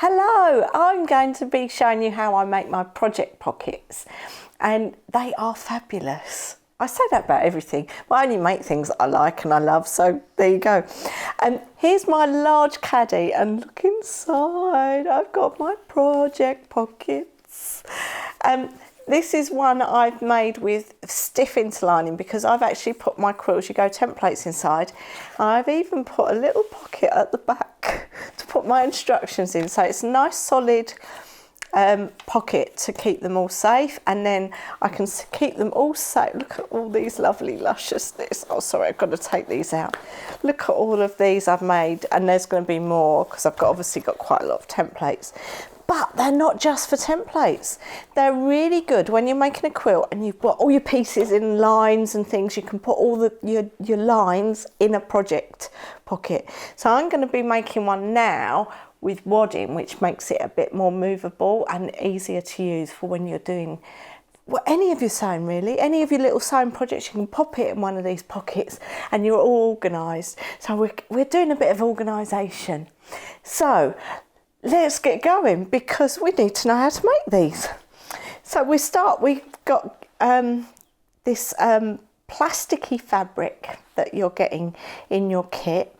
Hello, I'm going to be showing you how I make my project pockets, and they are fabulous. I say that about everything, but I only make things I like and I love, so there you go. Here's my large caddy, and look inside, I've got my project pockets. This is one I've made with stiff interlining because I've actually put my QAYG templates inside. I've even put a little pocket at the back to put my instructions in, so it's a nice solid pocket to keep them all safe, and then I can keep them all safe. Look at all these lovely lusciousness. Oh sorry, I've got to take these out. Look at all of these I've made, and there's going to be more because I've obviously got quite a lot of templates. But they're not just for templates. They're really good when you're making a quilt and you've got all your pieces in lines and things. You can put all your lines in a project pocket. So I'm going to be making one now with wadding, which makes it a bit more movable and easier to use for when you're doing any of your sewing, really. Any of your little sewing projects, you can pop it in one of these pockets and you're all organised. So we're doing a bit of organisation. So let's get going because we need to know how to make these. So we've got this plasticky fabric that you're getting in your kit,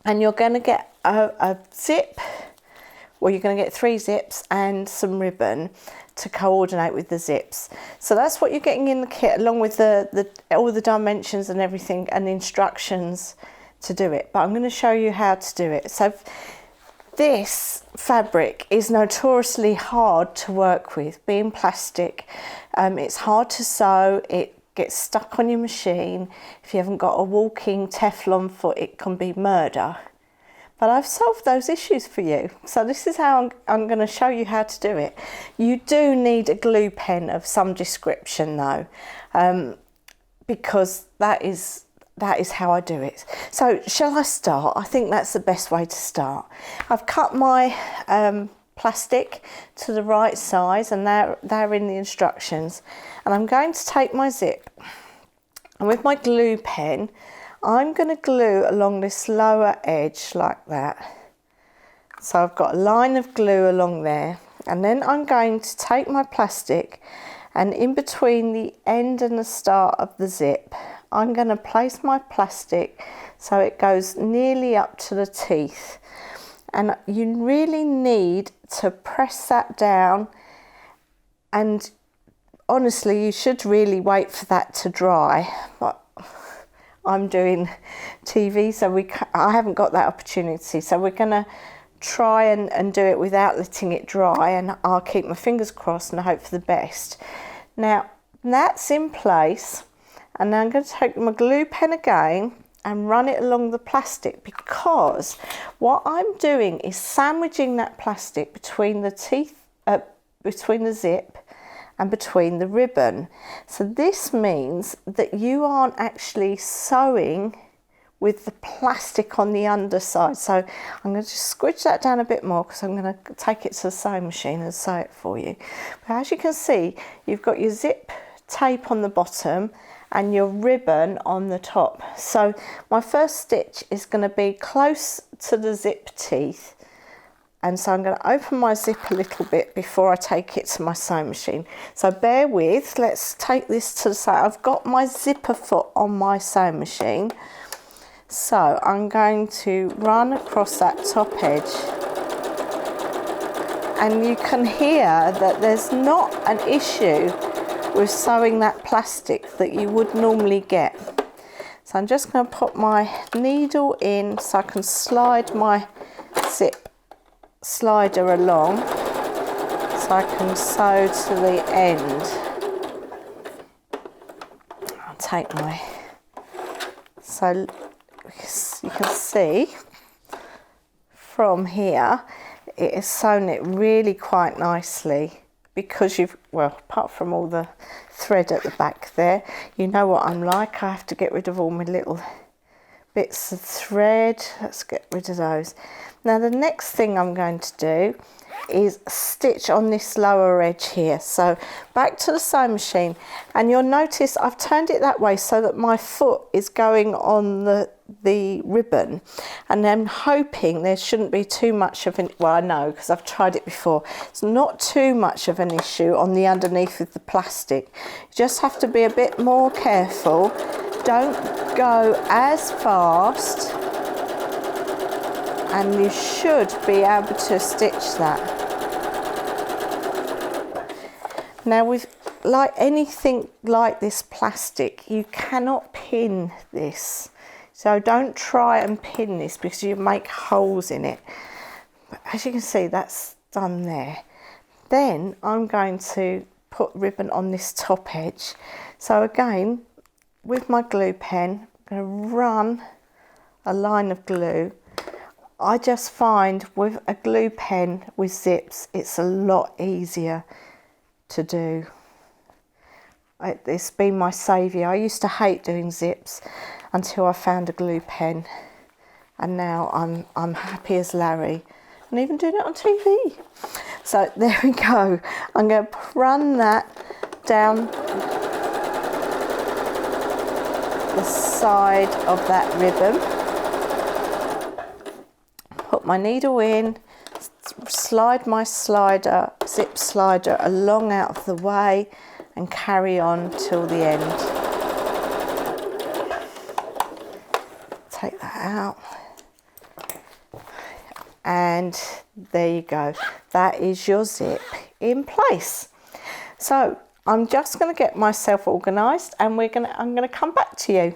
and you're going to get a zip, well you're going to get 3 zips and some ribbon to coordinate with the zips. So that's what you're getting in the kit, along with all the dimensions and everything and the instructions to do it. But I'm going to show you how to do it. So this fabric is notoriously hard to work with, being plastic. It's hard to sew, it gets stuck on your machine. If you haven't got a walking Teflon foot, it can be murder. But I've solved those issues for you. So this is how I'm going to show you how to do it. You do need a glue pen of some description though, because that is how I do it. So shall I start? I think that's the best way to start. I've cut my plastic to the right size, and they're in the instructions. And I'm going to take my zip, and with my glue pen, I'm going to glue along this lower edge like that. So I've got a line of glue along there, and then I'm going to take my plastic, and in between the end and the start of the zip, I'm going to place my plastic so it goes nearly up to the teeth. And you really need to press that down, and honestly you should really wait for that to dry. But I'm doing TV, so I haven't got that opportunity. So we're going to try and do it without letting it dry, and I'll keep my fingers crossed and hope for the best. Now that's in place. And now I'm going to take my glue pen again and run it along the plastic, because what I'm doing is sandwiching that plastic between the teeth, between the zip and between the ribbon. So this means that you aren't actually sewing with the plastic on the underside. So I'm going to just squidge that down a bit more because I'm going to take it to the sewing machine and sew it for you. But as you can see, you've got your zip tape on the bottom and your ribbon on the top. So my first stitch is going to be close to the zip teeth, and so I'm going to open my zip a little bit before I take it to my sewing machine. So bear with, let's take this to the side. I've got my zipper foot on my sewing machine, so I'm going to run across that top edge, and you can hear that there's not an issue with sewing that plastic that you would normally get. So I'm just going to put my needle in so I can slide my zip slider along so I can sew to the end. I'll take my, so you can see from here it has sewn it really quite nicely, because well, apart from all the thread at the back there, you know what I'm like, I have to get rid of all my little bits of thread. Let's get rid of those. Now the next thing I'm going to do is stitch on this lower edge here. So back to the sewing machine, and you'll notice I've turned it that way so that my foot is going on the the ribbon, and I'm hoping there shouldn't be too much of an, well, I know because I've tried it before, it's not too much of an issue on the underneath of the plastic. You just have to be a bit more careful. Don't go as fast, and you should be able to stitch that. Now, with like anything like this plastic, you cannot pin this. So don't try and pin this because you make holes in it. But as you can see, that's done there. Then I'm going to put ribbon on this top edge. So again, with my glue pen, I'm going to run a line of glue. I just find with a glue pen with zips, it's a lot easier to do. It's been my saviour. I used to hate doing zips until I found a glue pen, and now I'm happy as Larry, and even doing it on TV. So there we go. I'm going to run that down the side of that ribbon, put my needle in, slide my zip slider along out of the way, and carry on till the end. Take that out, and there you go. That is your zip in place. So I'm just going to get myself organised, and I'm going to come back to you.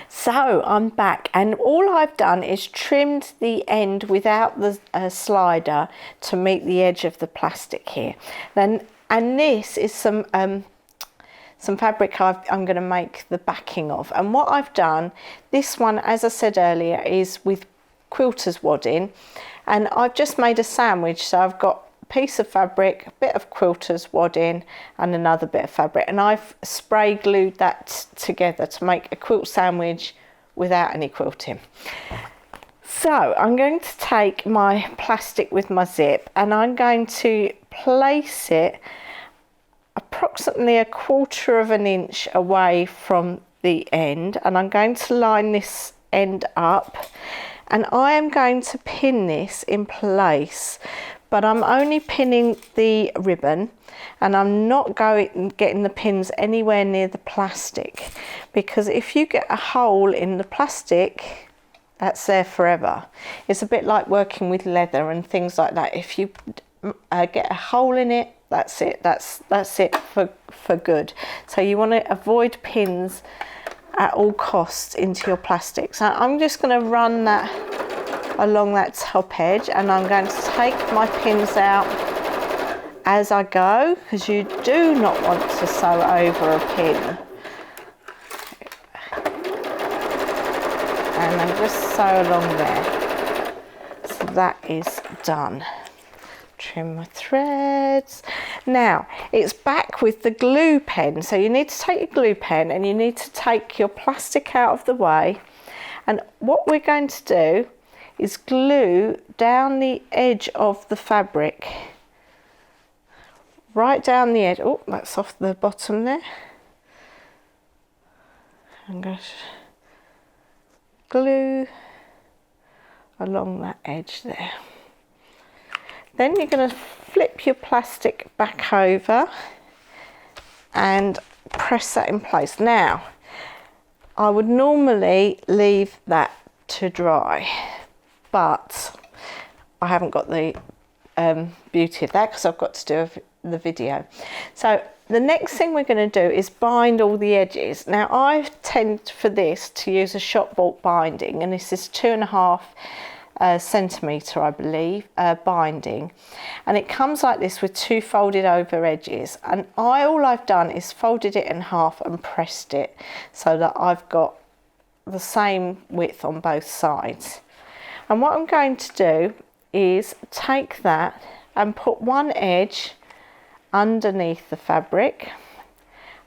So I'm back, and all I've done is trimmed the end without the slider to meet the edge of the plastic here. And this is some fabric I'm going to make the backing of. And what I've done, this one, as I said earlier, is with quilter's wadding, and I've just made a sandwich. So I've got a piece of fabric, a bit of quilter's wadding, and another bit of fabric, and I've spray glued that together to make a quilt sandwich without any quilting. So I'm going to take my plastic with my zip, and I'm going to place it approximately 1/4 of an inch away from the end, and I'm going to line this end up, and I am going to pin this in place, but I'm only pinning the ribbon, and I'm not getting the pins anywhere near the plastic, because if you get a hole in the plastic, that's there forever. It's a bit like working with leather and things like that. If you get a hole in it, that's it. That's it for good. So you want to avoid pins at all costs into your plastic. So I'm just going to run that along that top edge, and I'm going to take my pins out as I go, because you do not want to sew over a pin. And then just sew along there. So that is done. Trim my threads. Now it's back with the glue pen, so you need to take your glue pen and you need to take your plastic out of the way, and what we're going to do is glue down the edge of the fabric, right down the edge. Oh, that's off the bottom there. I'm going to glue along that edge there. Then you're going to flip your plastic back over and press that in place. Now, I would normally leave that to dry, but I haven't got the beauty of that because I've got to do the video. So the next thing we're going to do is bind all the edges. Now I tend for this to use a shop bought binding, and this is 2.5 centimetre, I believe, binding, and it comes like this with 2 folded over edges, and all I've done is folded it in half and pressed it so that I've got the same width on both sides. And what I'm going to do is take that and put one edge underneath the fabric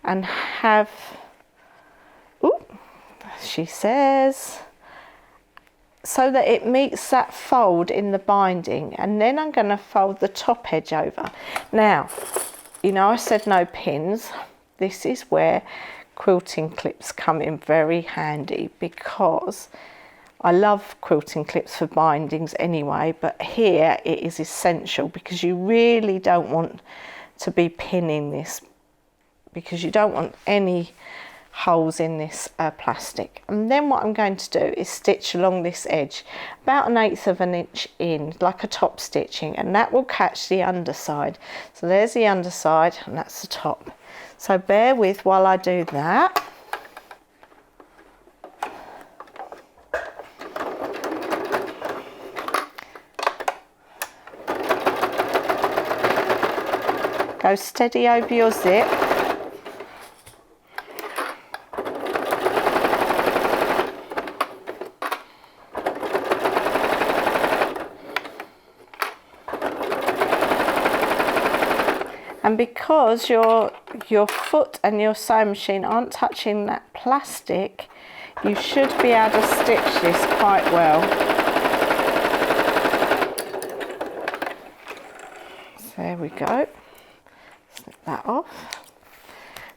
and have, ooh, she says, so that it meets that fold in the binding, and then I'm going to fold the top edge over. Now, you know I said no pins. This is where quilting clips come in very handy, because I love quilting clips for bindings anyway, but here it is essential, because you really don't want to be pinning this, because you don't want any holes in this plastic. And then what I'm going to do is stitch along this edge about 1/8 of an inch in, like a top stitching, and that will catch the underside. So there's the underside and that's the top. So bear with while I do that. Go steady over your zip. And because your foot and your sewing machine aren't touching that plastic, you should be able to stitch this quite well. So there we go. Slip that off.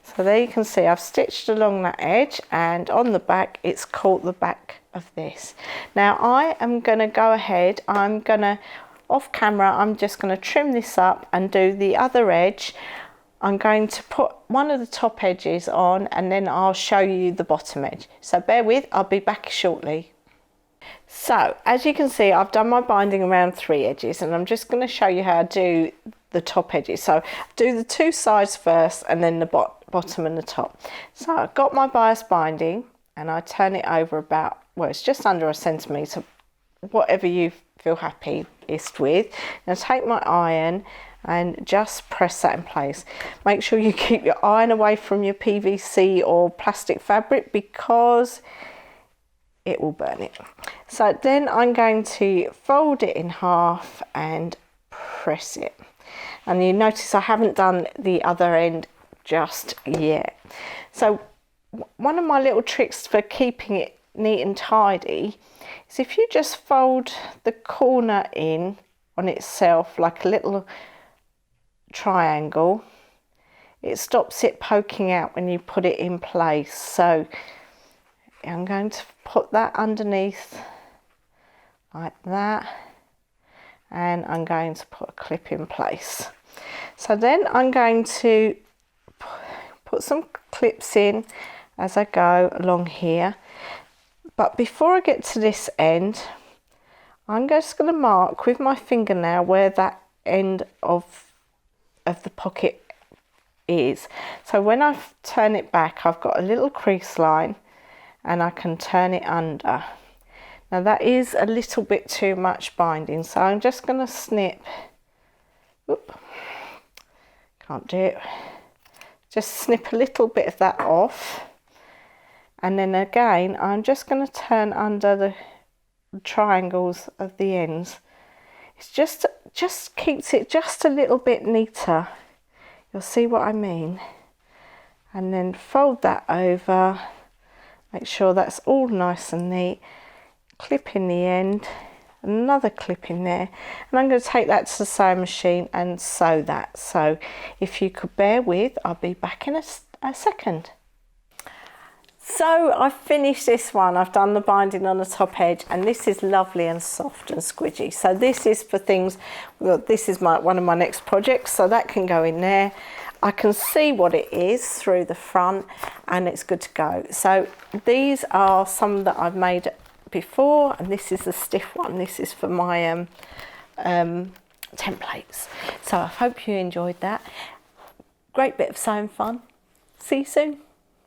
So there you can see I've stitched along that edge, and on the back it's caught the back of this. Now I am going to go ahead, off camera, I'm just going to trim this up and do the other edge. I'm going to put one of the top edges on, and then I'll show you the bottom edge. So bear with, I'll be back shortly. So as you can see, I've done my binding around 3 edges, and I'm just going to show you how to do the top edges. So do the 2 sides first, and then the bottom and the top. So I've got my bias binding, and I turn it over about, well, it's just under 1 centimetre, whatever you feel happiest with. Now take my iron and just press that in place. Make sure you keep your iron away from your PVC or plastic fabric, because it will burn it. So then I'm going to fold it in half and press it. And you notice I haven't done the other end just yet. So one of my little tricks for keeping it neat and tidy is if you just fold the corner in on itself like a little triangle, it stops it poking out when you put it in place. So I'm going to put that underneath like that, and I'm going to put a clip in place. So then I'm going to put some clips in as I go along here. But before I get to this end, I'm just going to mark with my fingernail where that end of the pocket is. So when I turn it back, I've got a little crease line, and I can turn it under. Now that is a little bit too much binding, so I'm just going to snip. Oop, can't do it. Just snip a little bit of that off. And then again, I'm just going to turn under the triangles of the ends. It's just keeps it just a little bit neater. You'll see what I mean. And then fold that over. Make sure that's all nice and neat. Clip in the end. Another clip in there. And I'm going to take that to the sewing machine and sew that. So if you could bear with, I'll be back in a second. So I've finished this one. I've done the binding on the top edge, and this is lovely and soft and squidgy. So this is for things, well, this is one of my next projects, so that can go in there. I can see what it is through the front, and it's good to go. So these are some that I've made before, and this is the stiff one. This is for my templates. So I hope you enjoyed that. Great bit of sewing fun. See you soon.